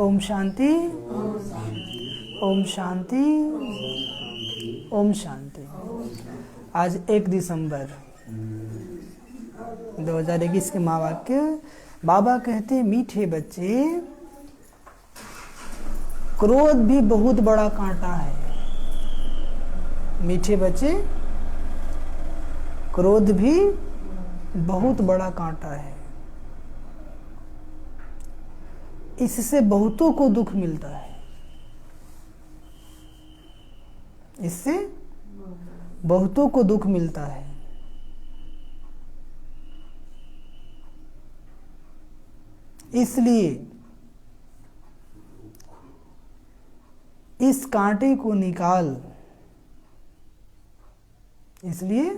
ओम शांति, ओम शांति, ओम शांति। आज 1 दिसंबर 2021 के महावाक्य। बाबा कहते हैं, मीठे बच्चे, क्रोध भी बहुत बड़ा कांटा है। मीठे बच्चे, क्रोध भी बहुत बड़ा कांटा है। इससे बहुतों को दुख मिलता है। इससे बहुतों को दुख मिलता है। इसलिए इस कांटे को निकाल, इसलिए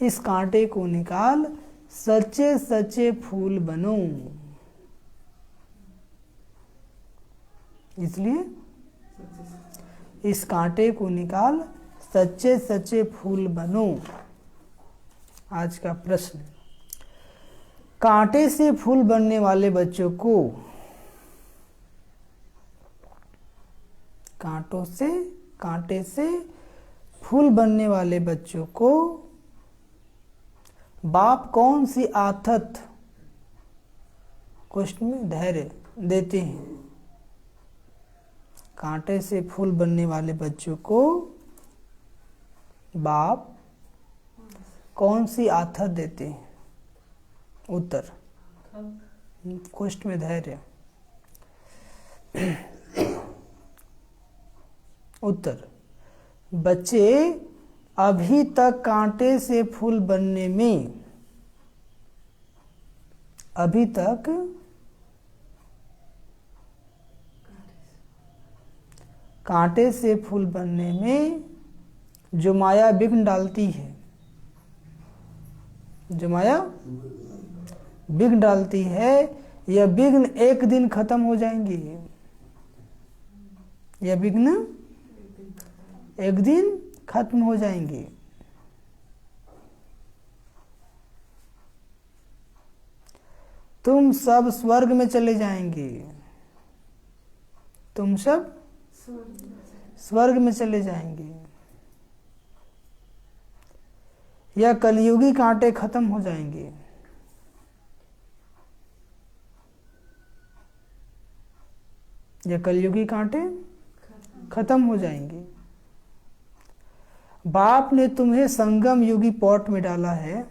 इस कांटे को निकाल, सच्चे सच्चे फूल बनो। इसलिए इस कांटे को निकाल, सच्चे सच्चे फूल बनो। आज का प्रश्न, कांटे से फूल बनने वाले बच्चों को, कांटे से फूल बनने वाले बच्चों को बाप कौन सी आदत, क्वेश्चन में धैर्य देते हैं। कांटे से फूल बनने वाले बच्चों को बाप कौन सी आदत देते हैं? उत्तर, क्वेश्चन में धैर्य। उत्तर, बच्चे अभी तक कांटे से फूल बनने में, अभी तक कांटे से फूल बनने में जो माया विघ्न डालती है, जो माया विघ्न डालती है, यह विघ्न एक दिन खत्म हो जाएंगे। यह विघ्न एक दिन खत्म हो जाएंगे। तुम सब स्वर्ग में चले जाएंगे। तुम सब स्वर्ग में चले जाएंगे। यह कलयुगी कांटे खत्म हो जाएंगे। यह कलयुगी कांटे खत्म हो जाएंगे। बाप ने तुम्हें संगम युगी पॉट में डाला है।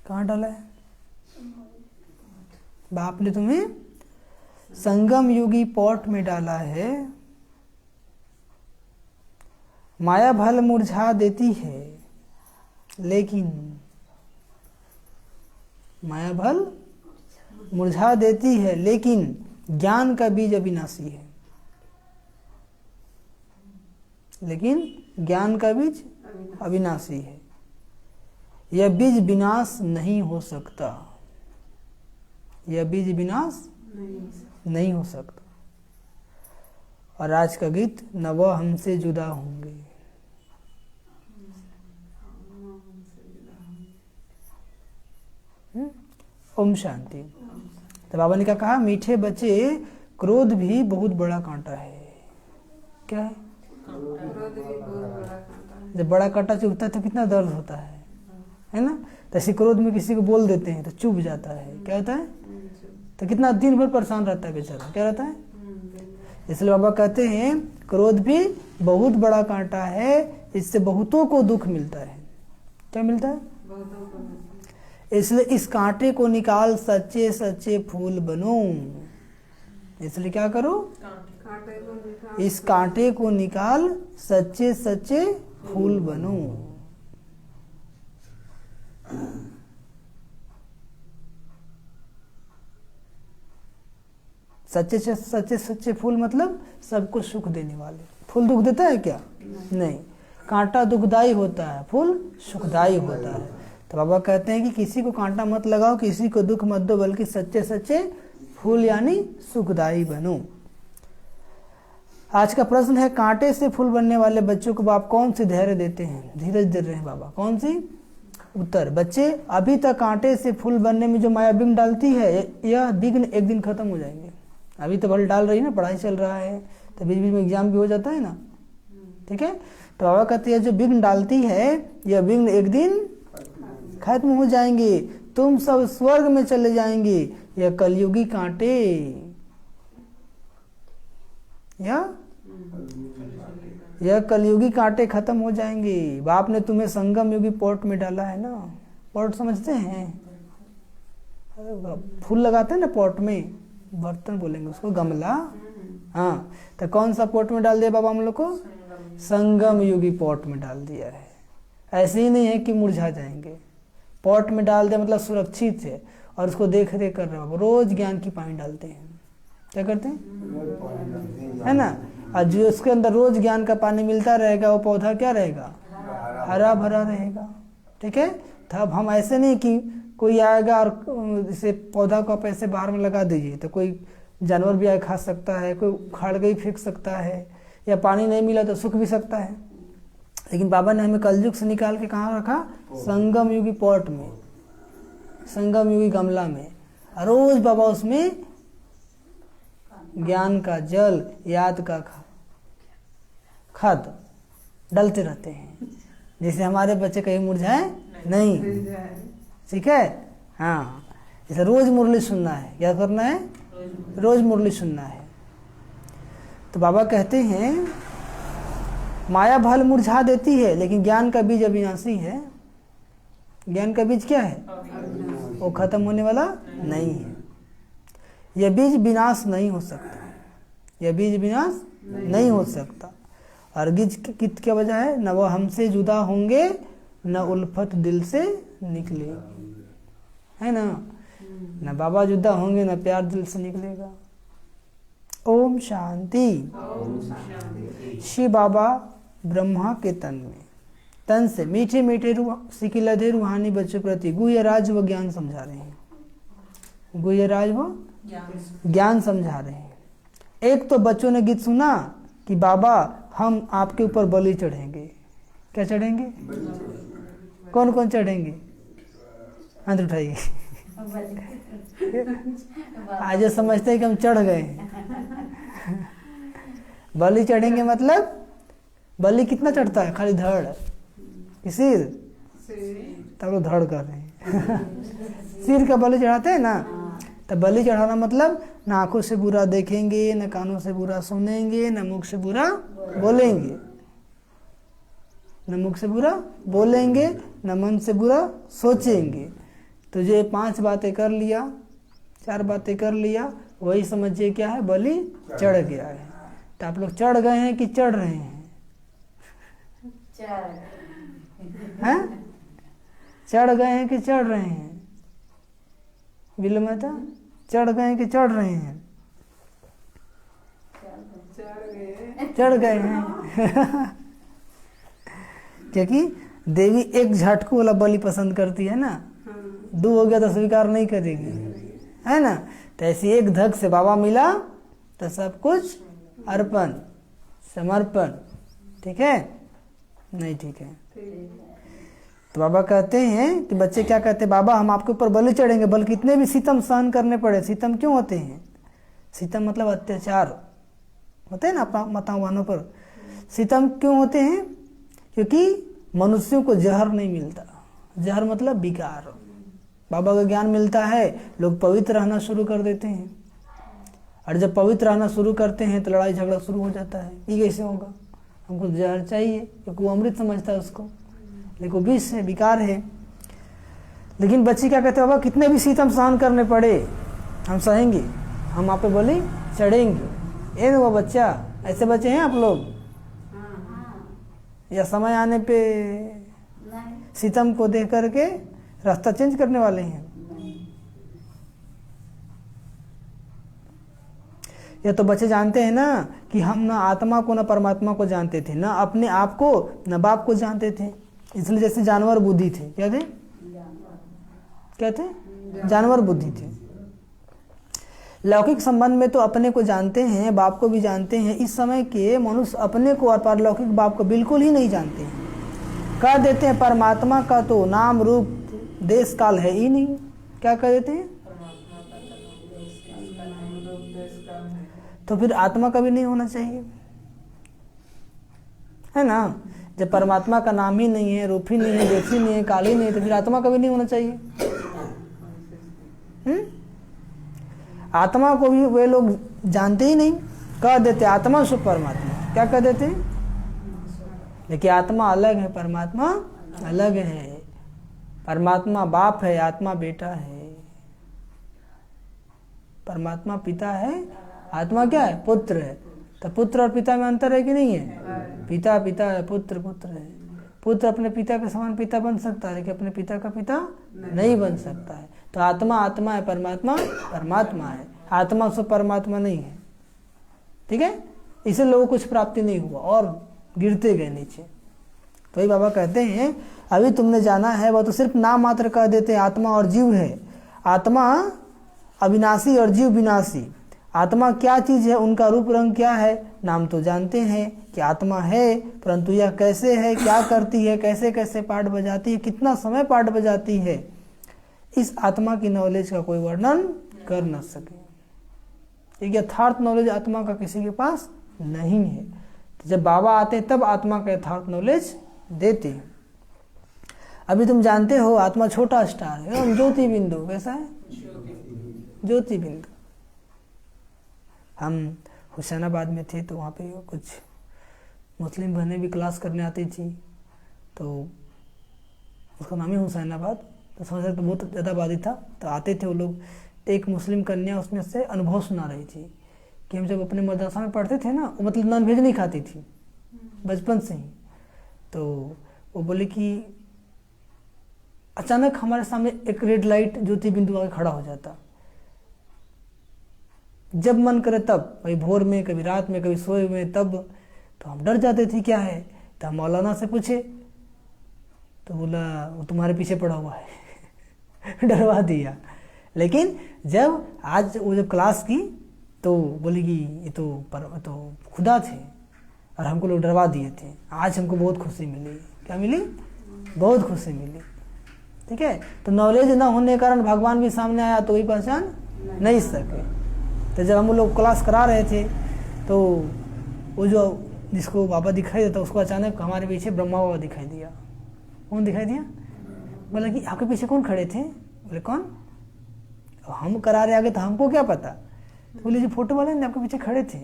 कहाँ डाला है? बाप ने तुम्हें संगम युगी पॉट में डाला है। माया भल मुरझा देती है, लेकिन माया भल मुरझा देती है, लेकिन ज्ञान का बीज अविनाशी है। लेकिन ज्ञान का बीज अविनाशी है। यह बीज विनाश नहीं हो सकता। यह बीज विनाश नहीं हो सकता। और आज का गीत, न वह हमसे जुदा होंगे। ओम शांति। तो बाबा ने क्या कहा? मीठे बच्चे, क्रोध भी बहुत बड़ा कांटा है। क्या है? जब बड़ा कांटा चुभता है तो कितना दर्द होता है ना? तो ऐसे क्रोध में किसी को बोल देते हैं तो चुभ जाता है। क्या होता है? तो कितना दिन भर परेशान रहता है बेचारा। क्या रहता है? इसलिए बाबा कहते हैं, क्रोध भी बहुत बड़ा कांटा है, इससे बहुतों को दुख मिलता है। क्या मिलता है? इसलिए इस कांटे को निकाल, सच्चे सच्चे फूल बनो। इसलिए क्या करो? इस कांटे को निकाल, सच्चे सच्चे फूल बनो। सच्चे सच्चे फूल मतलब सबको सुख देने वाले। फूल दुख देता है क्या? नहीं। कांटा दुखदाई होता है, फूल सुखदाई होता है। तो बाबा कहते हैं कि किसी को कांटा मत लगाओ, किसी को दुख मत दो, बल्कि सच्चे सच्चे फूल यानी सुखदाई बनो। आज का प्रश्न है, कांटे से फूल बनने वाले बच्चों को बाप कौन सी धैर्य देते हैं, धीरज दे रहे हैं बाबा? कौन सी? उत्तर, बच्चे अभी तक कांटे से फूल बनने में जो माया विघ्न डालती है, यह विघ्न एक दिन खत्म हो जाएंगे। अभी तो बल डाल रही है ना, पढ़ाई चल रहा है, तो बीच बीच में एग्जाम भी हो जाता है ना, ठीक है। तो बाबा कहते हैं जो विघ्न डालती है, यह विघ्न एक दिन खत्म हो जाएंगे, तुम सब स्वर्ग में चले जाएंगे। यह कलयुगी कांटे, यह कलयुगी कांटे खत्म हो जाएंगे। बाप ने तुम्हें संगम युगी पॉट में डाला है ना, पॉट समझते हैं, फूल लगाते हैं ना पॉट में, बर्तन बोलेंगे उसको, गमला, हाँ, तो कौन सा पॉट में डाल दिया बाबा हम लोग को? संगम युगी पॉट में डाल दिया है। ऐसे ही नहीं है कि मुरझा जाएंगे, पॉट में डाल दिया मतलब सुरक्षित है, और उसको देख रेख कर रहे हो, रोज ज्ञान की पानी डालते हैं। क्या करते हैं, है ना, और जो उसके अंदर रोज ज्ञान का पानी मिलता रहेगा, वो पौधा क्या रहेगा? हरा भरा रहेगा, ठीक है। तब हम ऐसे नहीं कि कोई आएगा और इसे पौधा को आप ऐसे बाहर में लगा दीजिए तो कोई जानवर भी आए खा सकता है, कोई उखाड़ के ही फेंक सकता है, या पानी नहीं मिला तो सूख भी सकता है। लेकिन बाबा ने हमें कलयुग से निकाल के कहाँ रखा? संगम युगी पॉट में, संगम युगी गमला में। रोज बाबा उसमें ज्ञान का जल, याद का खाद डालते रहते हैं, जिससे हमारे बच्चे कहीं मुरझाए नहीं, ठीक है। हाँ, जैसे रोज मुरली सुनना है, क्या करना है? रोज मुरली सुनना है। तो बाबा कहते हैं माया भल मुरझा देती है, लेकिन ज्ञान का बीज अविनाशी है। ज्ञान का बीज क्या है? वो खत्म होने वाला नहीं है। यह बीज विनाश नहीं हो सकता, यह बीज विनाश नहीं हो सकता। और बीज कित क्या वजह है? न वो हमसे जुदा होंगे, न उल्फत दिल से निकलेगी, है ना। न बाबा जुदा होंगे, न प्यार दिल से निकलेगा। ओम शांति। शिव बाबा ब्रह्मा के तन से मीठे मीठे सिकिलधे रूहानी बच्चों प्रति गुह्य राज व ज्ञान समझा रहे हैं, गुह्य राज व ज्ञान समझा रहे हैं। एक तो बच्चों ने गीत सुना कि बाबा हम आपके ऊपर बलि चढ़ेंगे। क्या चढ़ेंगे? कौन कौन चढ़ेंगे? हाथ उठाइए। आज समझते हैं कि हम चढ़ गए हैं। बलि चढ़ेंगे मतलब बलि कितना चढ़ता है? खाली धड़ कि सिर? तब लोग धड़ कर रहे हैं। सिर का बलि चढ़ाते हैं ना, तो बलि चढ़ाना मतलब न आंखों से बुरा देखेंगे, न कानों से बुरा सुनेंगे, न मुख से बुरा बोलेंगे, न मुख से बुरा बोलेंगे, न मन से बुरा सोचेंगे। तो ये 5 बातें कर लिया, 4 बातें कर लिया, वही समझिए क्या है? बलि चढ़ गया है। तो आप लोग चढ़ गए हैं कि चढ़ रहे हैं? हैं? चढ़ गए हैं कि चढ़ रहे हैं? बिल्लू माता, चढ़ गए हैं कि चढ़ रहे हैं? चढ़ गए हैं। क्योंकि देवी एक झटको वाला बलि पसंद करती है ना, 2 हो गया तो स्वीकार नहीं करेगी, है ना। तो ऐसी एक धक से बाबा मिला तो सब कुछ अर्पण, समर्पण, ठीक है? नहीं ठीक है। तो बाबा कहते हैं कि बच्चे क्या कहते हैं? बाबा हम आपके ऊपर बलि चढ़ेंगे, बल्कि कितने भी सितम सहन करने पड़े। सितम क्यों होते हैं? सितम मतलब अत्याचार होते हैं ना माताओं पर। सितम क्यों होते हैं? क्योंकि मनुष्यों को जहर नहीं मिलता। जहर मतलब विकार। बाबा का ज्ञान मिलता है, लोग पवित्र रहना शुरू कर देते हैं, और जब पवित्र रहना शुरू करते हैं तो लड़ाई झगड़ा शुरू हो जाता है। ये कैसे होगा? हमको जहर चाहिए, क्योंकि वो अमृत समझता है उसको, लेकिन वो विष है, विकार है। लेकिन बच्चे क्या कहते हैं? बाबा कितने भी सितम सहन करने पड़े हम सहेंगे, हम आप पे बलि चढ़ेंगे। ये वो बच्चा, ऐसे बच्चे हैं आप लोग? या समय आने पे सितम को देख करके रास्ता चेंज करने वाले हैं? या तो बच्चे जानते हैं ना कि हम ना आत्मा को ना परमात्मा को जानते थे, ना अपने आप को ना बाप को जानते थे, इसलिए जैसे जानवर बुद्धि थे। क्या थे? क्या थे? जानवर बुद्धि थे। लौकिक संबंध में तो अपने को जानते हैं, बाप को भी जानते हैं। इस समय के मनुष्य अपने को और पारलौकिक बाप को बिल्कुल ही नहीं जानते हैं। कह देते हैं परमात्मा का तो नाम रूप देश काल है ही नहीं। क्या कह देते हैं? तो फिर आत्मा का भी नहीं होना चाहिए, है ना। जब परमात्मा का नाम ही नहीं है, रूप ही नहीं है, देश ही नहीं है, काल ही नहीं है, तो फिर आत्मा का भी नहीं होना चाहिए। आत्मा को भी वे लोग जानते ही नहीं, कह देते आत्मा सो परमात्मा। क्या कह देते? देखिए आत्मा अलग है, परमात्मा अलग है। परमात्मा बाप है, आत्मा बेटा है। परमात्मा पिता है, आत्मा क्या है? पुत्र है। तो पुत्र और पिता में अंतर है कि नहीं है? पिता पिता है, पुत्र पुत्र है। पुत्र अपने पिता के समान पिता बन सकता है, लेकिन अपने पिता का पिता नहीं बन सकता है। तो आत्मा आत्मा है, परमात्मा परमात्मा है। आत्मा से परमात्मा नहीं है, ठीक है। इसे लोगों को कुछ प्राप्ति नहीं हुआ और गिरते गए नीचे। तो वही बाबा कहते हैं अभी तुमने जाना है, वह तो सिर्फ नाम मात्र कह देते हैं आत्मा और जीव है। आत्मा अविनाशी और जीव विनाशी। आत्मा क्या चीज़ है, उनका रूप रंग क्या है, नाम तो जानते हैं कि आत्मा है, परंतु यह कैसे है, क्या करती है, कैसे कैसे पाठ बजाती है, कितना समय पाठ बजाती है, इस आत्मा की नॉलेज का कोई वर्णन कर न सके। एक यथार्थ नॉलेज आत्मा का किसी के पास नहीं है। तो जब बाबा आते हैं तब आत्मा का यथार्थ नॉलेज देते हैं। अभी तुम जानते हो आत्मा छोटा स्टार है, ज्योति बिंदु। कैसा है? ज्योति बिंदु। हम हुसैनाबाद में थे तो वहाँ पे कुछ मुस्लिम बहनें भी क्लास करने आती थी, तो उसका नाम ही हुसैनाबाद। तो समझ सकते बहुत ज़्यादा आबादी था। तो आते थे वो लोग, एक मुस्लिम कन्या उसमें से अनुभव सुना रही थी कि हम जब अपने मदरसा में पढ़ते थे ना, वो मतलब नॉन वेज नहीं खाती थी बचपन से ही। तो वो बोले कि अचानक हमारे सामने एक रेड लाइट ज्योति बिंदु आके खड़ा हो जाता, जब मन करे तब, कभी भोर में, कभी रात में, कभी सोए में, तब। तो हम डर जाते थे क्या है। तो हम मौलाना से पूछे तो बोला वो तुम्हारे पीछे पड़ा हुआ है डरवा दिया। लेकिन जब आज वो जब क्लास की तो बोली कि ये तो खुदा थे और हमको लोग डरवा दिए थे। आज हमको बहुत खुशी मिली। क्या मिली? बहुत खुशी मिली, ठीक है। तो नॉलेज ना होने के कारण भगवान भी सामने आया तो वही पहचान नहीं सके। तो जब हम लोग क्लास करा रहे थे तो वो जो जिसको बाबा दिखाई देता उसको अचानक हमारे पीछे ब्रह्मा बाबा दिखाई दिया। कौन दिखाई दिया? बोला कि आपके पीछे कौन खड़े थे? बोले कौन? हम करा रहे आगे तो हमको क्या पता। तो बोले जो फोटो वाले आपके पीछे खड़े थे।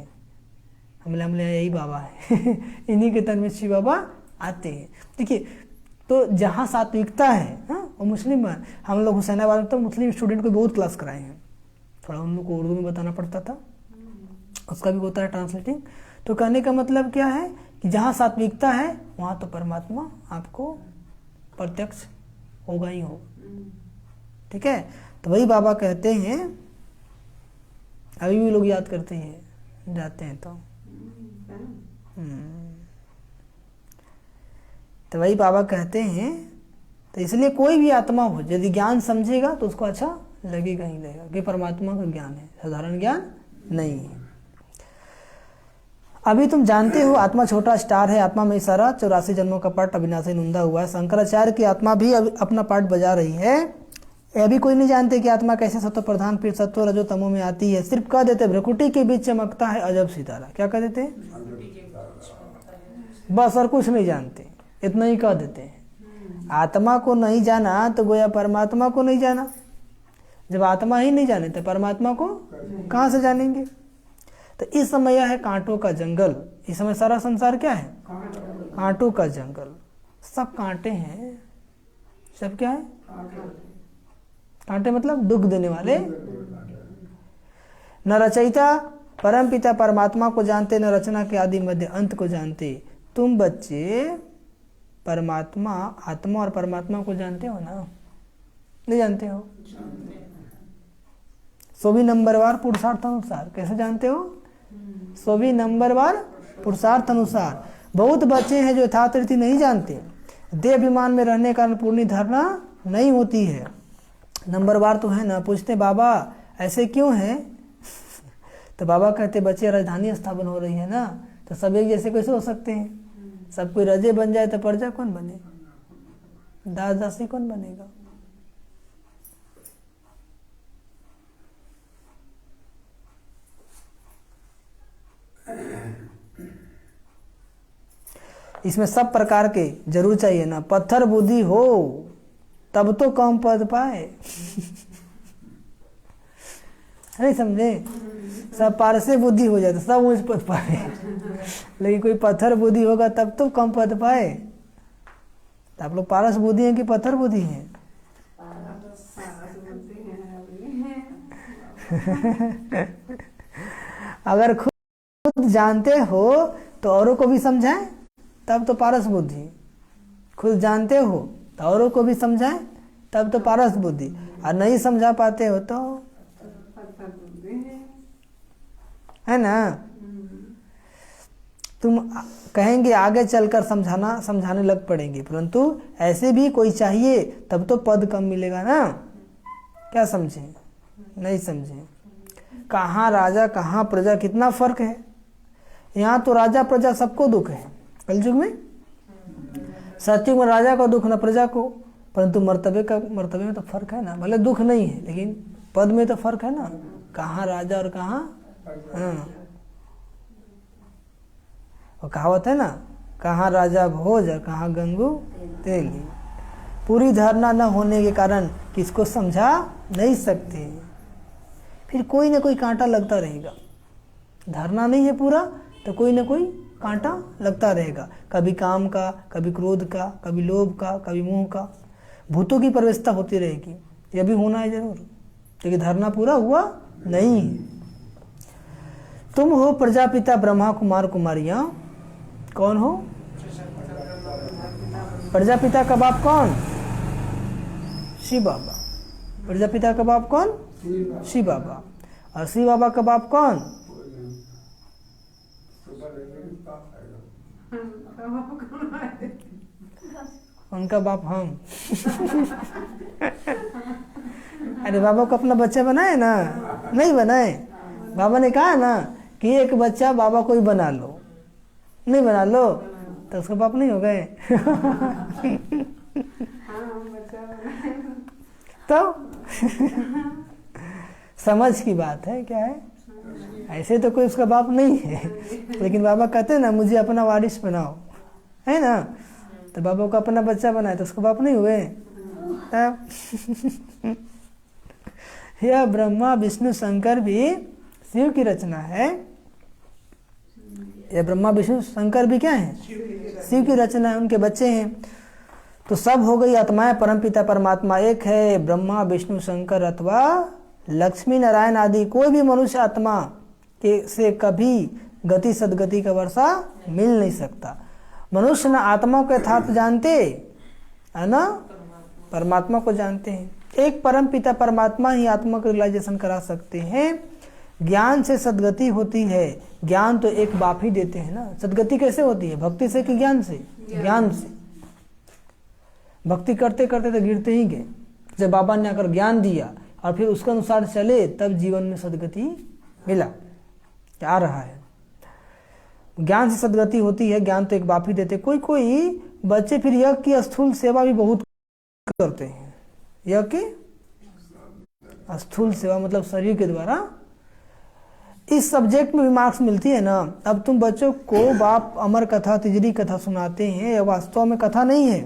हमले यही बाबा है इन्हीं के तन में शिव बाबा आते हैं। देखिए तो जहाँ सात्विकता है, हाँ, वो मुस्लिम है। हम लोग हुसैनाबाद में तो मुस्लिम स्टूडेंट को बहुत क्लास कराए हैं, थोड़ा उन लोग को उर्दू में बताना पड़ता था, उसका भी होता है ट्रांसलेटिंग। तो कहने का मतलब क्या है कि जहाँ सात्विकता है वहाँ तो परमात्मा आपको प्रत्यक्ष होगा ही होगा, ठीक है। तो वही बाबा कहते हैं, अभी भी लोग याद करते हैं जाते हैं तो वही बाबा कहते हैं। तो इसलिए कोई भी आत्मा हो यदि ज्ञान समझेगा तो उसको अच्छा लगेगा ही लगेगा कि परमात्मा का ज्ञान है, साधारण ज्ञान नहीं है। अभी तुम जानते हो आत्मा छोटा स्टार है, आत्मा में सारा 84 जन्मों का पाठ अविनाशी नुंदा हुआ है। शंकराचार्य की आत्मा भी अपना पाठ बजा रही है। अभी कोई नहीं जानते कि आत्मा कैसे सत्व प्रधान फिर सत्व रजो तमो में आती है। सिर्फ कह देते भ्रकुटी के बीच चमकता है अजब सितारा। क्या कह देते? बस, और कुछ नहीं जानते, इतना ही कह देते हैं। आत्मा को नहीं जाना तो गोया परमात्मा को नहीं जाना। जब आत्मा ही नहीं जाने तो परमात्मा को कहाँ से जानेंगे। तो इस समय यह है कांटों का जंगल। इस समय सारा संसार क्या है? कांटों का जंगल। सब कांटे हैं, सब क्या है? कांटे मतलब दुख देने वाले। न रचयिता परम पिता परमात्मा को जानते, न रचना के आदि मध्य अंत को जानते। तुम बच्चे परमात्मा, आत्मा और परमात्मा को जानते हो ना? नहीं जानते हो? 100 नंबरवार पुरुषार्थ अनुसार। कैसे जानते हो? 100 नंबरवार पुरुषार्थ अनुसार। बहुत बच्चे हैं जो यथार्थ रीति नहीं जानते। देह अभिमान में रहने का पूर्ण धारणा नहीं होती है। नंबरवार तो है ना, पूछते बाबा ऐसे क्यों है तो बाबा कहते बच्चे राजधानी स्थापन हो रही है ना, तो सब एक जैसे कैसे हो सकते हैं? सब कोई रजे बन जाए तो प्रजा कौन बने? दास दासी कौन बनेगा? इसमें सब प्रकार के जरूर चाहिए ना। पत्थर बुद्धि हो तब तो कम पद पाए। नहीं समझे? सब पारसे बुद्धि हो जाए तो सब ऊंच पद पाए, लेकिन कोई पत्थर बुद्धि होगा तब तो कम पद पाए। तो आप लोग पारस बुद्धि हैं कि पत्थर बुद्धि हैं? अगर खुद जानते हो तो औरों को भी समझाएं, तब तो पारस बुद्धि। खुद जानते हो तो औरों को भी समझाएं, तब तो पारस बुद्धि। और नहीं समझा पाते हो तो है ना, तुम कहेंगे आगे चलकर समझाने लग पड़ेंगे, परंतु ऐसे भी कोई चाहिए तब तो पद कम मिलेगा ना। क्या समझे? नहीं समझे? कहाँ राजा कहाँ प्रजा, कितना फर्क है। यहाँ तो राजा प्रजा सबको दुख है कलयुग में, सत्युग में राजा को दुख न प्रजा को, परंतु मर्तबे में तो फर्क है ना। भले दुख नहीं है लेकिन पद में तो फर्क है ना, कहाँ राजा और कहाँ। हाँ, और कहावत है ना, कहाँ राजा भोज और कहाँ गंगू तेली। पूरी धारणा न होने के कारण किसको समझा नहीं सकते, फिर कोई ना कोई कांटा लगता रहेगा। धारणा नहीं है पूरा तो कोई ना कोई कांटा लगता रहेगा, कभी काम का, कभी क्रोध का, कभी लोभ का, कभी मोह का। भूतों की प्रवेशता होती रहेगी, यह भी होना है जरूर, लेकिन धारणा पूरा हुआ नहीं है। तुम हो प्रजापिता ब्रह्मा कुमार कुमारियां। कौन हो? प्रजापिता का बाप कौन? शिव बाबा। प्रजापिता का बाप कौन? शिव बाबा। और शिव बाबा का बाप कौन? उनका बाप हम। अरे बाबा को अपना बच्चा बनाए ना? नहीं बनाए। बाबा ने कहा ना कि एक बच्चा बाबा को ही बना लो, नहीं बना लो तो उसका बाप नहीं हो गए। तो समझ की बात है, क्या है? ऐसे तो कोई उसका बाप नहीं है, लेकिन बाबा कहते हैं ना मुझे अपना वारिस बनाओ, है ना। तो बाबा को अपना बच्चा बनाए तो उसको बाप नहीं हुए। यह ब्रह्मा विष्णु शंकर भी शिव की रचना है। यह ब्रह्मा विष्णु शंकर भी क्या है? शिव की रचना है, उनके बच्चे हैं। तो सब हो गई आत्माएं, परमपिता परमात्मा एक है। ब्रह्मा विष्णु शंकर अथवा लक्ष्मी नारायण आदि कोई भी मनुष्य आत्मा के से कभी गति सदगति का वर्षा मिल नहीं सकता। मनुष्य न आत्मा को यथार्थ जानते है ना, परमात्मा को जानते हैं। एक परम पिता परमात्मा ही आत्मा को रियलाइजेशन करा सकते हैं। ज्ञान से सदगति होती है, ज्ञान तो एक बाप ही देते हैं ना। सदगति कैसे होती है? भक्ति से कि ज्ञान से? ज्ञान से। भक्ति करते करते तो गिरते ही गए, जब बाबा ने आकर ज्ञान दिया और फिर उसके अनुसार चले तब जीवन में सदगति मिला, आ रहा है। ज्ञान से सदगति होती है, ज्ञान तो एक बाप ही देते। कोई कोई बच्चे फिर यज्ञ की स्थूल सेवा भी बहुत करते हैं। यज्ञ की स्थूल सेवा मतलब शरीर के द्वारा। इस सब्जेक्ट में भी मार्क्स मिलती है ना। अब तुम बच्चों को बाप अमर कथा तिजरी कथा सुनाते हैं, यह वास्तव में कथा नहीं है,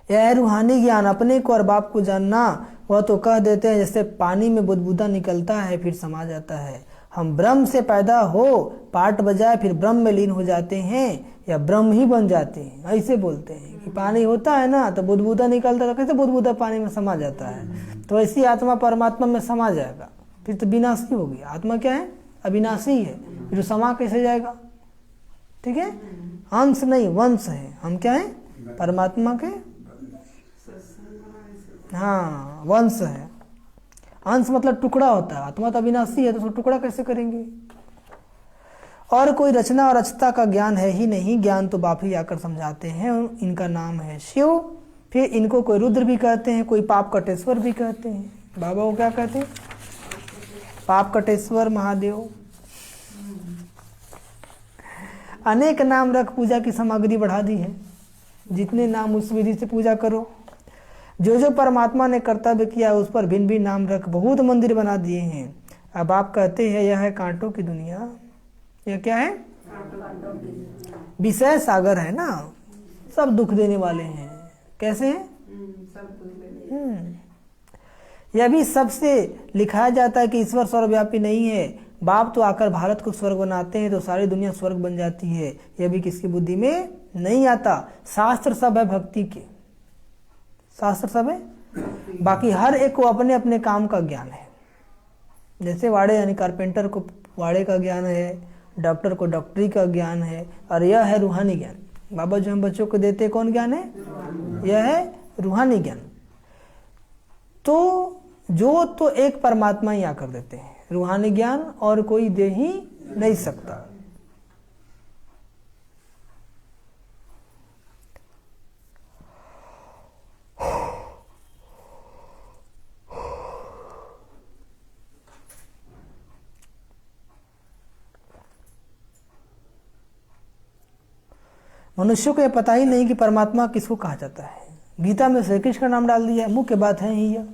यह है रूहानी ज्ञान। अपने को और बाप को जानना। वह तो कह देते हैं जैसे पानी में बुदबुदा निकलता है फिर समा जाता है। हम ब्रह्म से पैदा हो पाठ बजाए फिर ब्रह्म में लीन हो जाते हैं या ब्रह्म ही बन जाते हैं, ऐसे बोलते हैं कि पानी होता है ना तो बुदबुदा निकलता है, कैसे बुदबुदा पानी में समा जाता है, तो ऐसी आत्मा परमात्मा में समा जाएगा, फिर तो विनाशी होगी। आत्मा क्या है? अविनाशी है, फिर समा कैसे जाएगा? ठीक है, अंश नहीं वंश है। हम क्या है? परमात्मा के हाँ वंश है। अंश मतलब टुकड़ा होता है, आत्मा तो अविनाशी है तो उसको टुकड़ा कैसे करेंगे? और कोई रचना और रचता का ज्ञान है ही नहीं, ज्ञान तो बाप ही आकर समझाते हैं। इनका नाम है शिव। फिर इनको कोई रुद्र भी कहते हैं, कोई पाप कटेश्वर भी कहते हैं। बाबा को क्या कहते हैं? पाप कटेश्वर महादेव। अनेक नाम रख पूजा की सामग्री बढ़ा दी है। जितने नाम उस विधि से पूजा करो। जो जो परमात्मा ने कर्तव्य किया उस पर भिन्न भिन्न नाम रख बहुत मंदिर बना दिए हैं। अब आप कहते हैं यह है कांटों की दुनिया। यह क्या है? विषय सागर है ना, सब दुख देने वाले हैं। कैसे हैं? यह भी सबसे लिखाया जाता है कि ईश्वर सर्वव्यापी नहीं है। बाप तो आकर भारत को स्वर्ग बनाते हैं तो सारी दुनिया स्वर्ग बन जाती है। यह भी किसकी बुद्धि में नहीं आता। शास्त्र सब है भक्ति के, शास्त्र सब है, बाकी हर एक को अपने अपने काम का ज्ञान है। जैसे वाड़े यानी कारपेंटर को वाड़े का ज्ञान है, डॉक्टर को डॉक्टरी का ज्ञान है, और यह है रूहानी ज्ञान। बाबा जो हम बच्चों को देते कौन ज्ञान है? यह है रूहानी ज्ञान। तो जो तो एक परमात्मा ही आकर देते हैं रूहानी ज्ञान, और कोई दे ही नहीं सकता। मनुष्यों को यह पता ही नहीं कि परमात्मा किसको कहा जाता है। गीता में श्री कृष्ण का नाम डाल दिया, मुख्य बात है ही यह।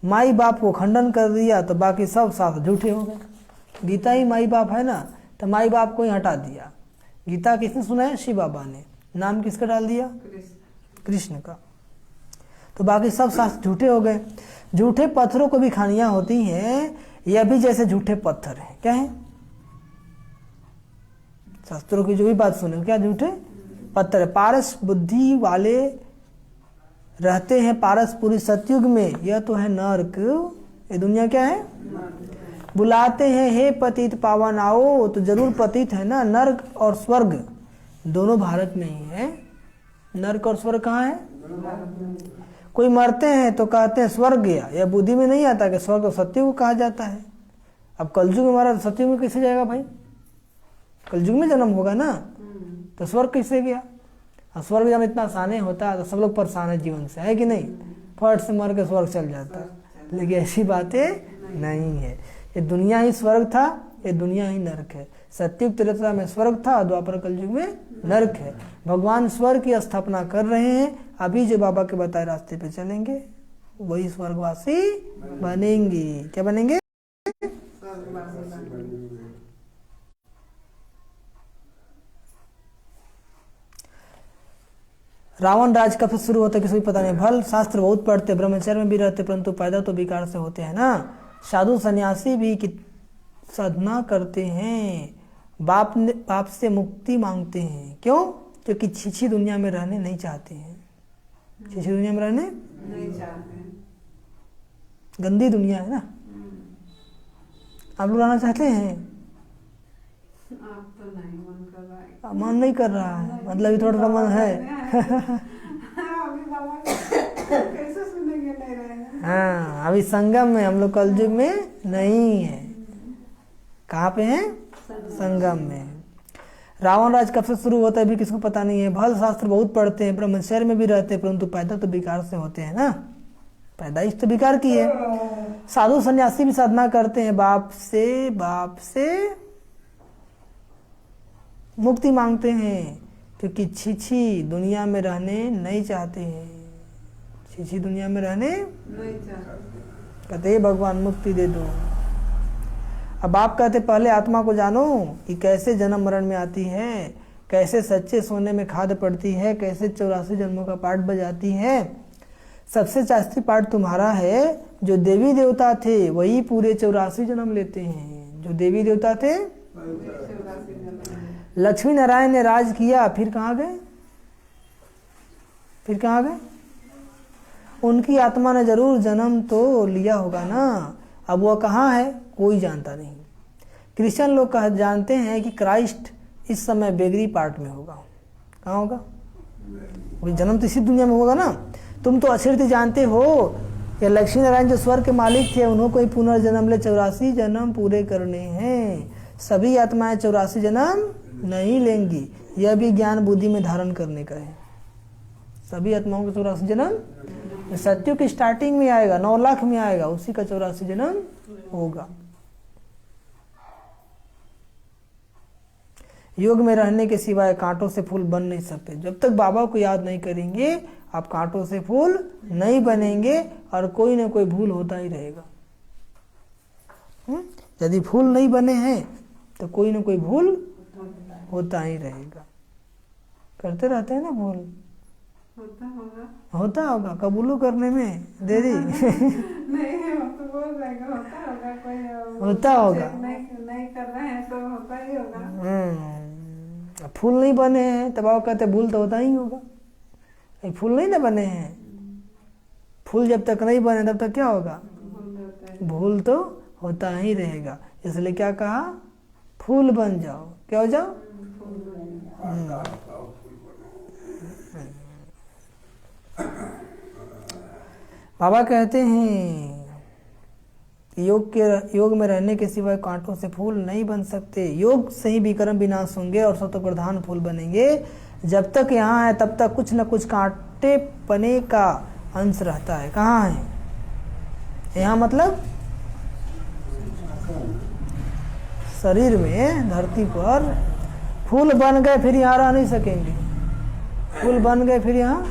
माई बाप को खंडन कर दिया तो बाकी सब साथ झूठे हो गए। गीता ही माई बाप है ना, तो माई बाप को ही हटा दिया। गीता किसने सुना है? शिव बाबा ने। नाम किसका डाल दिया? कृष्ण का। तो बाकी सब साथ झूठे हो गए। झूठे पत्थरों को भी खानियां होती हैं, यह भी जैसे झूठे पत्थर है। क्या है? शास्त्रों की जो भी बात सुने, क्या झूठे पत्थर है। पारस बुद्धि वाले रहते हैं पारस पूरी सतयुग में, यह तो है नर्क। ये दुनिया क्या है? बुलाते हैं हे पतित पावन आओ, तो जरूर पतित है ना। नर्क और स्वर्ग दोनों भारत में ही है। नर्क और स्वर्ग कहाँ है? कोई मरते हैं तो कहते हैं स्वर्ग गया, यह बुद्धि में नहीं आता कि स्वर्ग तो सतयुग कहा जाता है। अब कलयुग में मारा तो सतयुग में कैसे जाएगा भाई? कलयुग में जन्म होगा ना, तो स्वर्ग कैसे गया? स्वर्ग जब इतना आसान होता है तो सब लोग परेशान है जीवन से, है कि नहीं? फट से मर के स्वर्ग चल जाता है, लेकिन ऐसी बातें नहीं है। ये दुनिया ही स्वर्ग था, ये दुनिया ही नरक है। सतयुग त्रेता में स्वर्ग था, द्वापर कलयुग में नरक है। भगवान स्वर्ग की स्थापना कर रहे हैं। अभी जो बाबा के बताए रास्ते पे चलेंगे वही स्वर्गवासी बनेंगे। क्या बनेंगे? रावण राज कब से शुरू होता है किसी को पता नहीं। भल शास्त्र बहुत पढ़ते, ब्रह्मचर्य में भी रहते, परंतु पैदा तो विकार से होते हैं ना। साधु सन्यासी भी साधना करते हैं, बाप से मुक्ति मांगते हैं। क्यों? क्योंकि छिछी दुनिया में रहने नहीं चाहते हैं। छिछी दुनिया में रहने नहीं चाहते हैं, गंदी दुनिया है ना। आप लोग रहना चाहते हैं? आप तो नहीं, मन कर रहा है। मन नहीं कर रहा है, मतलब ये थोड़ा सा मन है। हाँ, अभी संगम में हम लोग, कलयुग में नहीं है। कहाँ पे हैं? संगम में। रावण राज कब से शुरू होता है भी किसको पता नहीं है। भल शास्त्र बहुत पढ़ते हैं, ब्रह्मचर्य में भी रहते हैं, परंतु पैदा तो विकार से होते हैं ना। पैदाइश तो विकार की है। साधु सन्यासी भी साधना करते हैं, बाप से मुक्ति मांगते हैं, क्योंकि छिछी दुनिया में रहने नहीं चाहते हैं। छिछी दुनिया में रहने नहीं चाहते, कहते भगवान मुक्ति दे दो। अब आप कहते पहले आत्मा को जानो कि कैसे जन्म मरण में आती है, कैसे सच्चे सोने में खाद पड़ती है, कैसे 84 जन्मों का पाठ बजाती है। सबसे शास्त्रीय पाठ तुम्हारा है। जो देवी देवता थे वही पूरे 84 जन्म लेते हैं। जो देवी देवता थे, लक्ष्मी नारायण ने राज किया, फिर कहाँ गए? उनकी आत्मा ने जरूर जन्म तो लिया होगा ना। अब वो कहाँ है कोई जानता नहीं। क्रिश्चियन लोग जानते हैं कि क्राइस्ट इस समय बेगरी पार्ट में होगा। कहाँ होगा? जन्म तो इसी दुनिया में होगा ना। तुम तो अच्छी रीति जानते हो कि लक्ष्मी नारायण जो स्वर्ग के मालिक थे, उन्होंने कोई पुनर्जन्म ले 84 जन्म पूरे करने हैं। सभी आत्माएं 84 जन्म नहीं लेंगी, यह भी ज्ञान बुद्धि में धारण करने का है। सभी आत्माओं का 84 जन्म सत्युग की स्टार्टिंग में आएगा, 9 लाख में आएगा, उसी का 84 जन्म होगा। योग में रहने के सिवाय कांटों से फूल बन नहीं सकते। जब तक बाबा को याद नहीं करेंगे आप कांटों से फूल नहीं बनेंगे और कोई ना कोई भूल होता ही रहेगा। यदि फूल नहीं बने हैं तो कोई ना कोई भूल होता ही रहेगा। करते रहते हैं ना भूल, होता होगा कबूलो करने में देरी नहीं हम तो बोल रहे हैं होता होगा, कोई होता होगा, नहीं कर रहे हैं तो होता ही होगा। फूल नहीं बने हैं तब आप कहते भूल तो होता ही होगा। फूल नहीं ना बने हैं, फूल जब तक नहीं बने तब तक क्या होगा, भूल तो होता ही रहेगा। इसलिए क्या कहा, फूल बन जाओ। क्या हो जाओ, बाबा कहते हैं योग में रहने के सिवाय कांटों से फूल नहीं बन सकते। योग से ही विक्रम विनाश होंगे और सत्व प्रधान फूल बनेंगे। जब तक यहाँ है तब तक कुछ न कुछ कांटे पने का अंश रहता है। कहाँ है यहाँ, मतलब शरीर में, धरती पर फूल बन गए फिर यहाँ रह नहीं सकेंगे। फूल बन गए फिर यहाँ,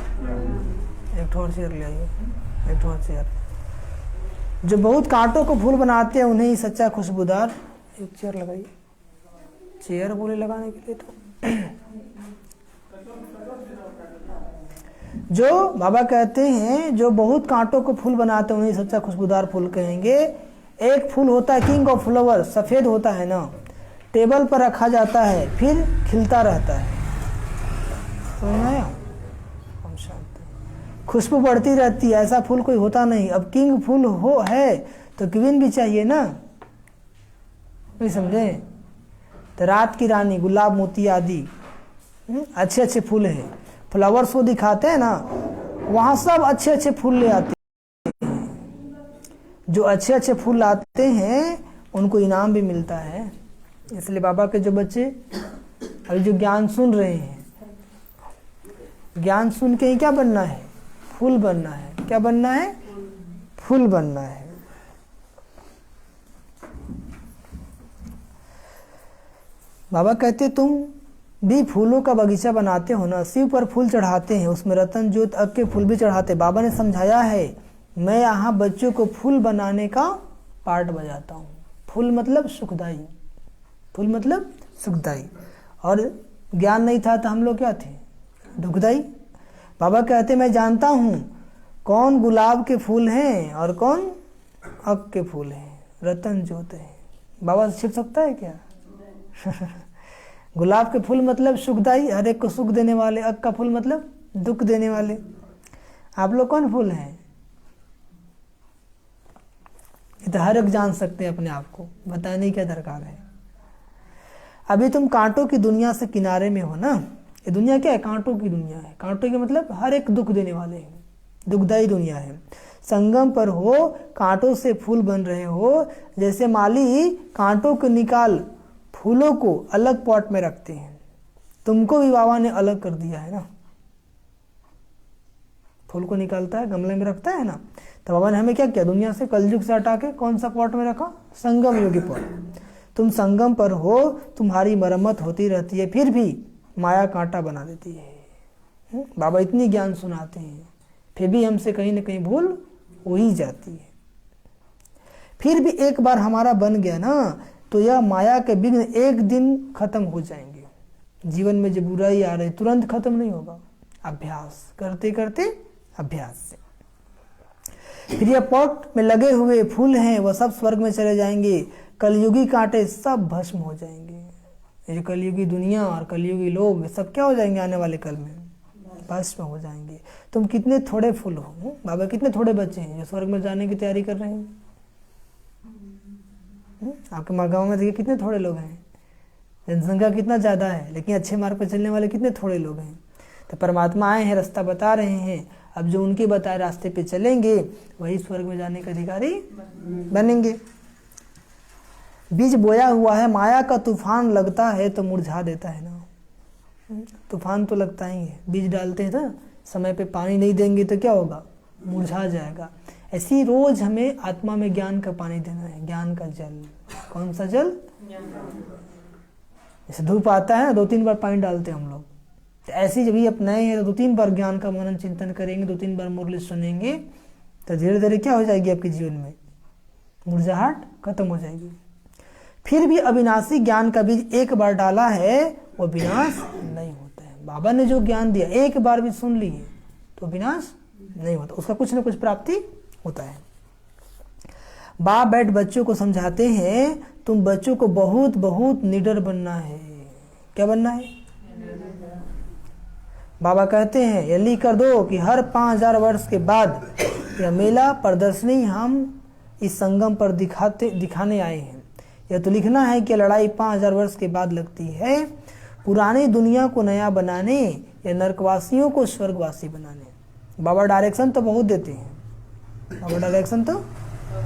एक ठोर चेयर ले आइए, एक ठोर चेयर। जो बहुत कांटों को फूल बनाते हैं उन्हें ही सच्चा खुशबूदार, एक चेयर लगाइए, चेयर बोले लगाने के लिए। तो जो बाबा कहते हैं जो बहुत कांटों को फूल बनाते हैं उन्हें सच्चा खुशबूदार फूल कहेंगे। एक फूल होता है किंग ऑफ फ्लावर, सफेद होता है ना, टेबल पर रखा जाता है फिर खिलता रहता है। खुशबू बढ़ती रहती है, ऐसा फूल कोई होता नहीं। अब किंग फूल हो है तो क्वीन भी चाहिए ना, नहीं समझे। तो रात की रानी, गुलाब, मोती आदि अच्छे अच्छे फूल हैं। फ्लावर शो दिखाते हैं ना, वहाँ सब अच्छे अच्छे फूल ले आते हैं। जो अच्छे अच्छे फूल लाते हैं उनको इनाम भी मिलता है। इसलिए बाबा के जो बच्चे अभी जो ज्ञान सुन रहे हैं, ज्ञान सुन के ही क्या बनना है, फूल बनना है। क्या बनना है, फूल बनना है। बाबा कहते तुम भी फूलों का बगीचा बनाते हो ना, शिव पर फूल चढ़ाते हैं, उसमें रतन ज्योत अग के फूल भी चढ़ाते। बाबा ने समझाया है मैं यहाँ बच्चों को फूल बनाने का पार्ट बजाता हूँ। फूल मतलब सुखदाई, फूल मतलब सुखदाई। और ज्ञान नहीं था तो हम लोग क्या थे, दुखदाई। बाबा कहते मैं जानता हूँ कौन गुलाब के फूल हैं और कौन अग के फूल हैं, रतन ज्योत है। बाबा छिप सकता है क्या गुलाब के फूल मतलब सुखदाई, हर एक को सुख देने वाले। अग का फूल मतलब दुख देने वाले। आप लोग कौन फूल हैं, ये तो हर एक जान सकते हैं अपने आप को, बताने की क्या दरकार है। अभी तुम कांटों की दुनिया से किनारे में हो ना। ये दुनिया क्या है, कांटों की दुनिया है। कांटों के मतलब हर एक दुख देने वाले हैं, दुखदायी दुनिया है। संगम पर हो, कांटों से फूल बन रहे हो। जैसे माली कांटों को निकाल फूलों को अलग पॉट में रखते हैं, तुमको भी बाबा ने अलग कर दिया है ना। फूल को निकालता है, गमले में रखता है ना, तो बाबा ने हमें क्या किया, दुनिया से कलयुग से हटा के कौन सा पॉट में रखा, संगम योगी पॉट। तुम संगम पर हो, तुम्हारी मरम्मत होती रहती है, फिर भी माया कांटा बना देती है। बाबा इतनी ज्ञान सुनाते हैं फिर भी हमसे कहीं ना कहीं भूल हो ही जाती है। फिर भी एक बार हमारा बन गया ना तो यह माया के विघ्न एक दिन खत्म हो जाएंगे। जीवन में जो बुराई आ रही तुरंत खत्म नहीं होगा, अभ्यास करते करते, अभ्यास से। फिर यह पॉट में लगे हुए फूल हैं वह सब स्वर्ग में चले जाएंगे, कलयुगी कांटे सब भस्म हो जाएंगे। ये कलयुगी दुनिया और कलयुगी लोग सब क्या हो जाएंगे, आने वाले कल में भस्म हो जाएंगे। तुम कितने थोड़े फूल हो, बाबा कितने थोड़े बच्चे हैं जो स्वर्ग में जाने की तैयारी कर रहे हैं। आपके गाँव में देखिए कितने थोड़े लोग हैं, जनसंख्या कितना ज़्यादा है, लेकिन अच्छे मार्ग पर चलने वाले कितने थोड़े लोग हैं। तो परमात्मा आए हैं, रास्ता बता रहे हैं। अब जो उनके बताए रास्ते पे चलेंगे वही स्वर्ग में जाने के अधिकारी बनेंगे। बीज बोया हुआ है, माया का तूफान लगता है तो मुरझा देता है ना। तूफान तो लगता ही है, बीज डालते हैं ना, समय पे पानी नहीं देंगे तो क्या होगा, मुरझा जाएगा। ऐसी रोज हमें आत्मा में ज्ञान का पानी देना है, ज्ञान का जल। कौन सा जल, जैसे धूप आता है 2-3 बार पानी डालते हैं हम लोग, तो ऐसे जब भी अपनाए हैं तो 2-3 बार ज्ञान का मनन चिंतन करेंगे, 2-3 बार मुरली सुनेंगे, तो धीरे धीरे क्या हो जाएगी आपके जीवन में, मुरझाहट खत्म हो जाएगी। फिर भी अविनाशी ज्ञान का बीज एक बार डाला है वो विनाश नहीं होता है। बाबा ने जो ज्ञान दिया एक बार भी सुन लिए तो विनाश नहीं होता, उसका कुछ न कुछ प्राप्ति होता है। बाप बैठ बच्चों को समझाते हैं, तुम बच्चों को बहुत बहुत निडर बनना है। क्या बनना है? बाबा कहते हैं यह लिख कर दो कि हर 5000 वर्ष के बाद यह मेला प्रदर्शनी हम इस संगम पर दिखाने आए हैं। यह तो लिखना है कि लड़ाई 5000 वर्ष के बाद लगती है, पुरानी दुनिया को नया बनाने या नरकवासियों को स्वर्गवासी बनाने। बाबा डायरेक्शन तो बहुत देते हैं, बाबा डायरेक्शन तो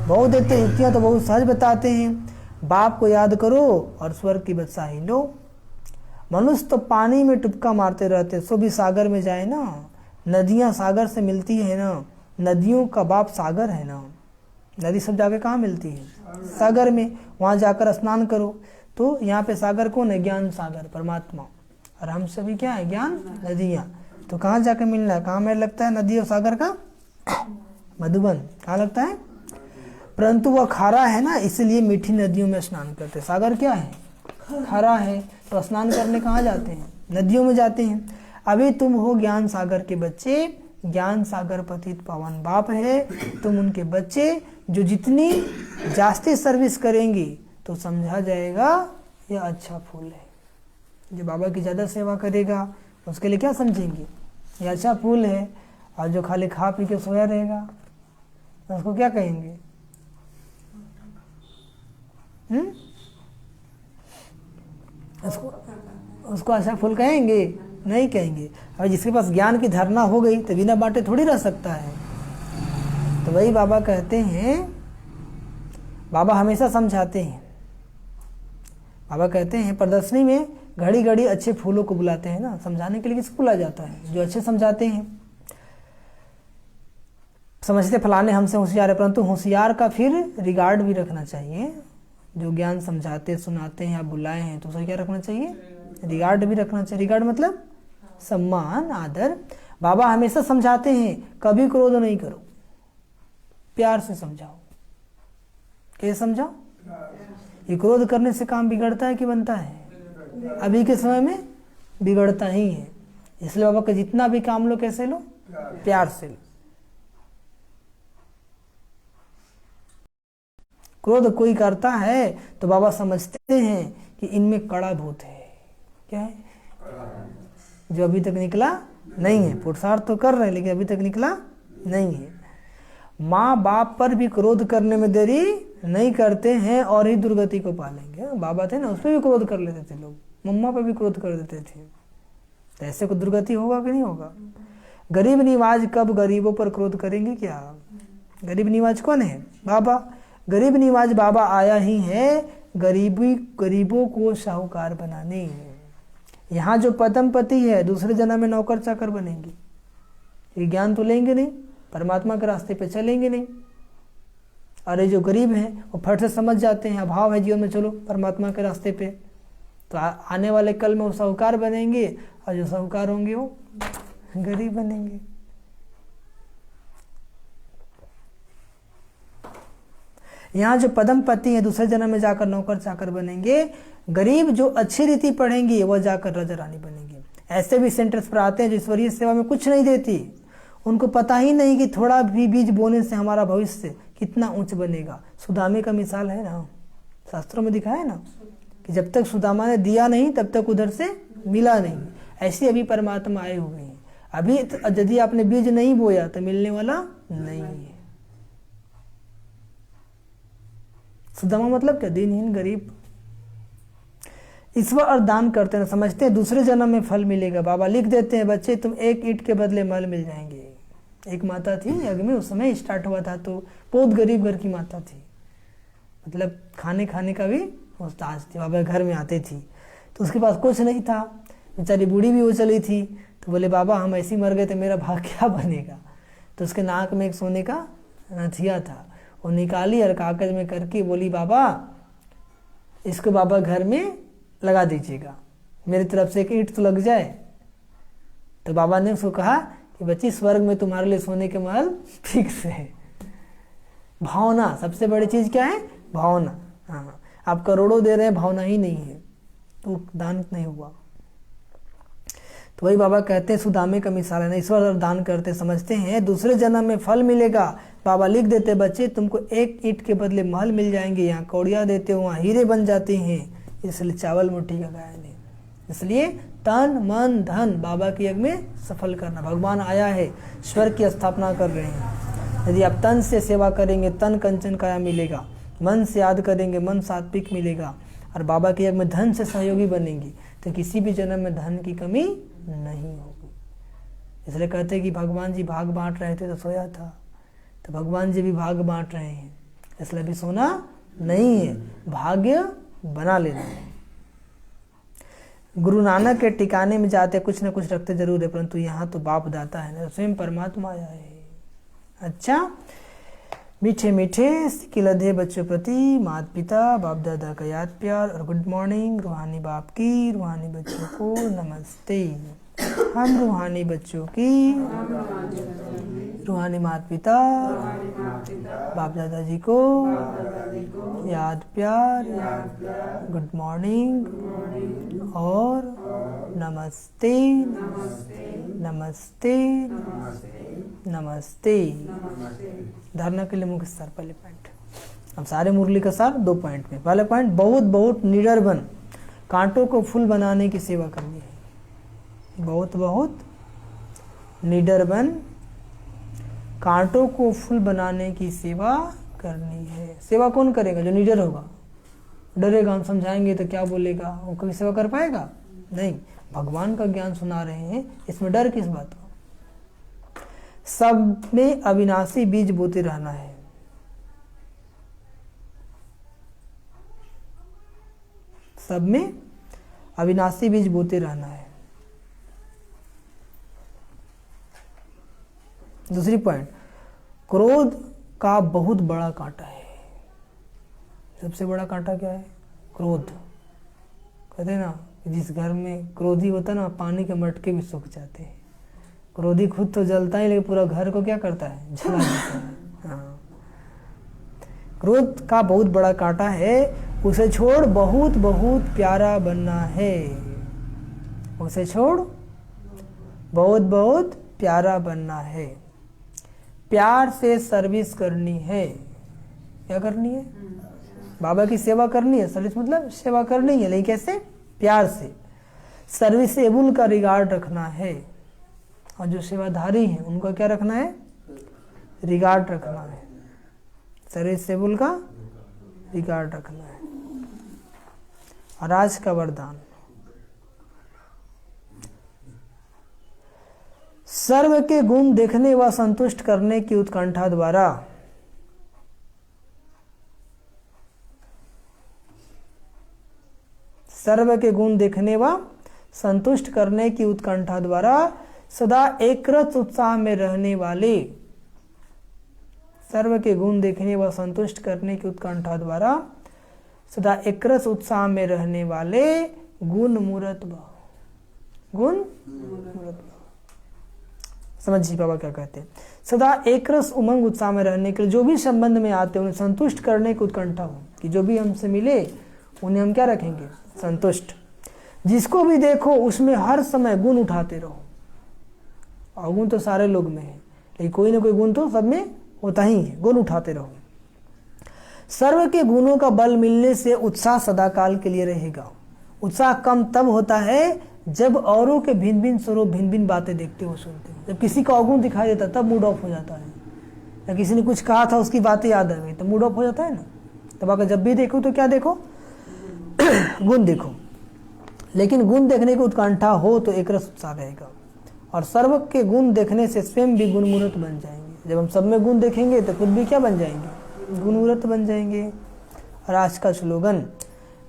बहुत देते हैं, युक्तियाँ तो बहुत सहज बताते हैं। बाप को याद करो और स्वर्ग की बादशाही लो। मनुष्य तो पानी में टुपका मारते रहते, सो भी सागर में जाए ना। नदियाँ सागर से मिलती है ना, नदियों का बाप सागर है ना। नदी सब जाके कहाँ मिलती है? सागर में। वहाँ जाकर स्नान करो। तो यहाँ पे सागर कौन है? ज्ञान सागर परमात्मा, और हम सभी क्या है? ज्ञान नदियाँ। तो कहाँ जाके मिलना है? कहाँ मेला लगता है नदी और सागर का? मधुबन। कहाँ लगता है? परंतु वह खारा है ना, इसलिए मीठी नदियों में स्नान करते। सागर क्या है? खारा है, तो स्नान करने कहाँ जाते हैं? नदियों में जाते हैं। अभी तुम हो ज्ञान सागर के बच्चे, ज्ञान सागर पतित पावन बाप है, तुम उनके बच्चे। जो जितनी जास्ती सर्विस करेंगी तो समझा जाएगा यह अच्छा फूल है। जो बाबा की ज़्यादा सेवा करेगा उसके लिए क्या समझेंगे? यह अच्छा फूल है। और जो खाली खा पी के सोया रहेगा उसको क्या कहेंगे? उसको अच्छा फूल कहेंगे? नहीं कहेंगे। और जिसके पास ज्ञान की धारणा हो गई तो बिना बांटे थोड़ी रह सकता है। तो वही बाबा कहते हैं, बाबा हमेशा समझाते हैं। बाबा कहते हैं प्रदर्शनी में घड़ी घड़ी अच्छे फूलों को बुलाते हैं ना, समझाने के लिए किसको बुलाया जाता है? जो अच्छे समझाते हैं। समझते फलाने हमसे होशियार है, परंतु होशियार का फिर रिगार्ड भी रखना चाहिए। जो ज्ञान समझाते सुनाते हैं या बुलाए हैं तो उसे क्या रखना चाहिए? रिगार्ड भी रखना चाहिए। रिगार्ड मतलब सम्मान आदर। बाबा हमेशा समझाते हैं कभी क्रोध नहीं करो, प्यार से समझाओ। कैसे समझाओ? ये क्रोध करने से काम बिगड़ता है कि बनता है? अभी के समय में बिगड़ता ही है। इसलिए बाबा का जितना भी काम लो कैसे लो? प्यार से लो। क्रोध कोई करता है तो बाबा समझते हैं कि इनमें कड़ा भूत है। क्या है? जो अभी तक निकला नहीं है। पुरुषार्थ तो कर रहे हैं लेकिन अभी तक निकला नहीं है। माँ बाप पर भी क्रोध करने में देरी नहीं करते हैं और ही दुर्गति को पालेंगे। बाबा थे ना, उस पर भी क्रोध कर लेते थे लोग, मम्मा पर भी क्रोध कर देते थे। तो ऐसे को दुर्गति होगा कि नहीं होगा? गरीब निवाज कब गरीबों पर क्रोध करेंगे क्या? गरीब निवाज कौन है? बाबा। गरीब निवाज बाबा आया ही है गरीबों को साहूकार बनाने। यहाँ जो पदम पति है दूसरे जन्म में नौकर चाकर बनेंगे। ये ज्ञान तो लेंगे नहीं, परमात्मा के रास्ते पे चलेंगे नहीं। अरे जो गरीब हैं वो फट से समझ जाते हैं अभाव है जीवन में, चलो परमात्मा के रास्ते पे। तो आने वाले कल में वो साहूकार बनेंगे और जो साहूकार होंगे वो गरीब बनेंगे। यहाँ जो पदम पति है दूसरे जन्म में जाकर नौकर चाकर बनेंगे। गरीब जो अच्छी रीति पढ़ेंगे वह जाकर राजा रानी बनेंगे। ऐसे भी सेंटर्स पर आते हैं जो ईश्वरीय सेवा में कुछ नहीं देती। उनको पता ही नहीं कि थोड़ा भी बीज बोने से हमारा भविष्य कितना ऊंच बनेगा। सुदामे का मिसाल है ना, शास्त्रों में दिखा है ना कि जब तक सुदामा ने दिया नहीं तब तक उधर से मिला नहीं। ऐसे अभी परमात्मा आए हुए हैं। अभी यदि आपने बीज नहीं बोया तो मिलने वाला नहीं है। सुदामा मतलब क्या? दिनहीन गरीब। ईश्वर और दान करते हैं, समझते हैं दूसरे जन्म में फल मिलेगा। बाबा लिख देते हैं बच्चे तुम एक ईंट के बदले मल मिल जाएंगे। एक माता थी यज्ञ में, उस समय स्टार्ट हुआ था, तो बहुत गरीब घर की माता थी। मतलब खाने का भी मोहताज थी। बाबा घर में आते थी तो उसके पास कुछ नहीं था, बेचारी बूढ़ी भी हो चली थी। तो बोले बाबा हम ऐसे मर गए तो मेरा भाग क्या बनेगा? तो उसके नाक में एक सोने का नथिया था, वो निकाली और कागज में करके बोली बाबा इसको बाबा घर में लगा दीजिएगा, मेरी तरफ से एक ईंट तो लग जाए। तो बाबा ने उसको कहा कि बच्ची स्वर्ग में तुम्हारे लिए सोने के महल फिक्स है। भावना सबसे बड़ी चीज क्या है? भावना। हाँ, आप करोड़ों दे रहे हैं, भावना ही नहीं है तो दान नहीं हुआ। तो वही बाबा कहते हैं सुदामे का मिसाल है ना, ईश्वर और दान करते समझते हैं दूसरे जन्म में फल मिलेगा। बाबा लिख देते बच्चे तुमको एक ईंट के बदले महल मिल जाएंगे, यहाँ कौड़िया देते हो वहाँ हीरे बन जाते हैं, इसलिए चावल मुट्ठी का गायन है। इसलिए तन मन धन बाबा के यज्ञ में सफल करना। भगवान आया है, स्वर्ग की स्थापना कर रहे हैं। यदि आप तन से सेवा करेंगे तन कंचन काया मिलेगा, मन से याद करेंगे मन सात्विक मिलेगा, और बाबा के यज्ञ में धन से सहयोगी बनेंगे तो किसी भी जन्म में धन की कमी नहीं होगी। इसलिए कहते हैं कि भगवान जी भाग बांट रहे थे तो सोया था, तो भगवान जी भी भाग बांट रहे हैं, इसलिए भी सोना नहीं है, भाग्य बना लेना है। गुरु नानक के ठिकाने में जाते कुछ न कुछ रखते जरूर है, परंतु यहाँ तो बाप दाता है ना, स्वयं परमात्मा आया है। अच्छा, मीठे मीठे सिक्के लदे बच्चों प्रति माता पिता बाप दादा का याद प्यार और गुड मॉर्निंग। रूहानी बाप की रूहानी बच्चों को नमस्ते। हम रूहानी बच्चों की रूहानी माता पिता बाप दादा जी को याद प्यार गुड मॉर्निंग और नमस्ते नमस्ते नमस्ते। धारणा के लिए मुख्य सार पहले पॉइंट। अब सारे मुरली का सार 2 पॉइंट में। पहले पॉइंट बहुत बहुत निडर बन, कांटों को फूल बनाने की सेवा करनी है। बहुत बहुत निडर बन, कांटों को फूल बनाने की सेवा करनी है। सेवा कौन करेगा? जो निडर होगा। डरेगा, हम समझाएंगे तो क्या बोलेगा, वो कभी सेवा कर पाएगा नहीं। भगवान का ज्ञान सुना रहे हैं, इसमें डर किस बात का? सब में अविनाशी बीज बोते रहना है। सब में अविनाशी बीज बोते रहना है। दूसरी पॉइंट, क्रोध का बहुत बड़ा कांटा है। सबसे बड़ा कांटा क्या है? क्रोध। कहते हैं ना, जिस घर में क्रोधी होता है ना, पानी के मटके भी सूख जाते हैं। क्रोधी खुद तो जलता है लेकिन पूरा घर को क्या करता है? जला देता है। हाँ, क्रोध का बहुत बड़ा कांटा है, उसे छोड़ बहुत बहुत प्यारा बनना है। उसे छोड़ बहुत बहुत प्यारा बनना है। प्यार से सर्विस करनी है। क्या करनी है? बाबा की सेवा करनी है। सर्विस मतलब सेवा करनी है, लेकिन कैसे? प्यार से। सर्विसेबल का रिगार्ड रखना है। और जो सेवाधारी हैं उनका क्या रखना है? रिगार्ड रखना है। सर्विसेबल का रिगार्ड रखना है। और आज का वरदान, सर्व के गुण देखने व संतुष्ट करने की उत्कंठा द्वारा सर्व के गुण देखने व संतुष्ट करने की उत्कंठा द्वारा सदा एकरस उत्साह में रहने वाले, सर्व के गुण देखने व संतुष्ट करने की उत्कंठा द्वारा सदा एकरस उत्साह में रहने वाले गुण मूर्त भाव। गुण मूर्त भाव समझिए बाबा क्या कहते हैं। सदा एकरस उमंग उत्साह में रहने के लिए जो भी संबंध में आते हैं उन्हें संतुष्ट करने की उत्कंठा हो, कि जो भी हमसे मिले उन्हें हम क्या रखेंगे? संतुष्ट। जिसको भी देखो उसमें हर समय गुण उठाते रहो। अवगुण तो सारे लोग में है, लेकिन कोई ना कोई गुण तो सब में होता ही है। गुण उठाते रहो। सर्व के गुणों का बल मिलने से उत्साह सदाकाल के लिए रहेगा। उत्साह कम तब होता है जब औरों के भिन्न भिन्न स्वरूप भिन्न भिन्न बातें देखते हो सुनते हो। जब किसी का अवगुण दिखाई देता तब मूड ऑफ हो जाता है, या किसी ने कुछ कहा था उसकी बातें याद आ गई तो मूड ऑफ हो जाता है ना। तब अगर जब भी देखो तो क्या देखो? गुण देखो। लेकिन गुण देखने की उत्कंठा हो तो एकरस उत्साह रहेगा। और सर्व के गुण देखने से स्वयं भी गुणमूर्त बन जाएंगे। जब हम सब में गुण देखेंगे तो खुद भी क्या बन जाएंगे? गुणमूर्त बन जाएंगे। और आज का स्लोगन,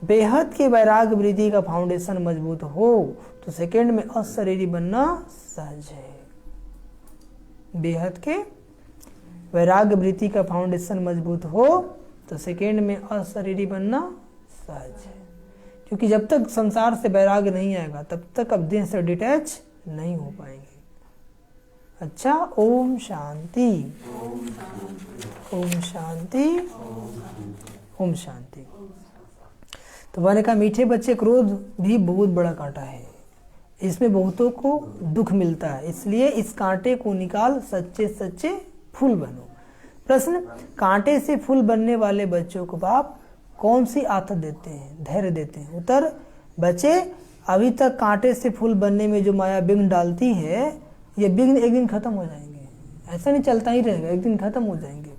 बेहद के वैराग्य वृद्धि का फाउंडेशन मजबूत हो तो सेकंड में अशरीरी बनना सहज है। बेहद के वैराग्य वृत्ति का फाउंडेशन मजबूत हो तो सेकंड में अशरीरी बनना सहज है। क्योंकि जब तक संसार से वैराग्य नहीं आएगा तब तक अब देह से डिटैच नहीं हो पाएंगे। अच्छा, ओम शांति, ओम शांति, ओम शांति। तो मैंने कहा मीठे बच्चे, क्रोध भी बहुत बड़ा कांटा है, इसमें बहुतों को दुख मिलता है, इसलिए इस कांटे को निकाल सच्चे सच्चे फूल बनो। प्रश्न, कांटे से फूल बनने वाले बच्चों को बाप कौन सी आदत देते हैं, धैर्य देते हैं? उत्तर, बच्चे अभी तक कांटे से फूल बनने में जो माया विघ्न डालती है, ये विघ्न एक दिन खत्म हो जाएंगे, ऐसा नहीं चलता ही रहेगा, एक दिन खत्म हो जाएंगे।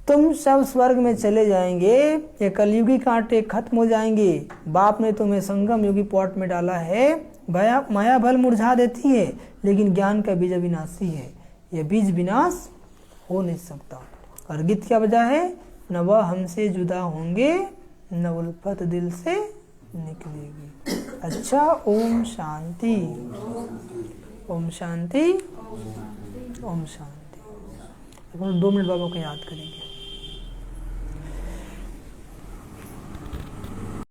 तुम सब स्वर्ग में चले जाएंगे, ये कलयुगी कांटे खत्म हो जाएंगे। बाप ने तुम्हें संगम योगी पॉट में डाला है। माया भल मुरझा देती है, लेकिन ज्ञान का बीज अविनाशी है, यह बीज विनाश हो नहीं सकता। और गीत क्या बजा है? न वह हमसे जुदा होंगे, न उल्फत दिल से निकलेगी। अच्छा, ओम शांति, ओम शांति, ओम शांति। 2 मिनट बाबा को याद करेंगे।